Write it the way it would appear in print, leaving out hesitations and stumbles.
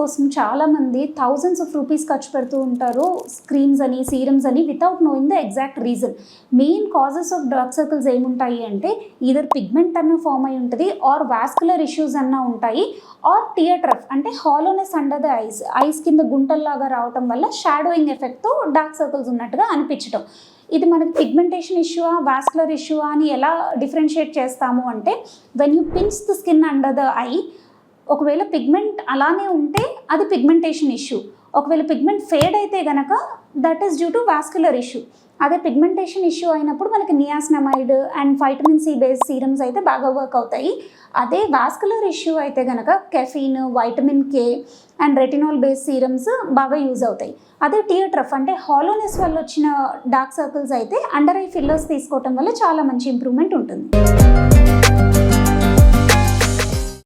కోసం చాలామంది thousands of rupees ఖర్చు పెడుతూ ఉంటారు క్రీమ్స్ అని సీరమ్స్ అని without knowing the exact reason. Main causes of dark circles ఏముంటాయి అంటే ఈధర్ పిగ్మెంట్ అన్న ఫామ్ అయి ఉంటుంది, ఆర్ వాస్కులర్ ఇష్యూస్ అన్న ఉంటాయి, ఆర్ టియర్ట్రఫ్ అంటే హాలోనెస్ అండర్ ద ఐస్ కింద గుంటల్లాగా రావటం వల్ల షాడోయింగ్ ఎఫెక్ట్తో డార్క్ సర్కిల్స్ ఉన్నట్టుగా అనిపించడం. ఇది మనకి పిగ్మెంటేషన్ ఇష్యూవా వాస్కులర్ ఇష్యూవా అని ఎలా డిఫరెన్షియేట్ చేస్తాము అంటే, when you pinch the skin under the eye, ఒకవేళ పిగ్మెంట్ అలానే ఉంటే అది పిగ్మెంటేషన్ ఇష్యూ. ఒకవేళ పిగ్మెంట్ ఫేడ్ అయితే గనక that is due to vascular issue. అదే పిగ్మెంటేషన్ ఇష్యూ అయినప్పుడు మనకి niacinamide and vitamin C based serums అయితే బాగా వర్క్ అవుతాయి. అదే వాస్కులర్ ఇష్యూ అయితే కనుక caffeine, vitamin K and retinol based serums బాగా యూజ్ అవుతాయి. అదే టియర్ట్రఫ్ అంటే హాలోనెస్ వల్ల వచ్చిన డార్క్ సర్కిల్స్ అయితే అండర్ ఐ ఫిల్లర్స్ తీసుకోవటం వల్ల చాలా మంచి ఇంప్రూవ్మెంట్ ఉంటుంది.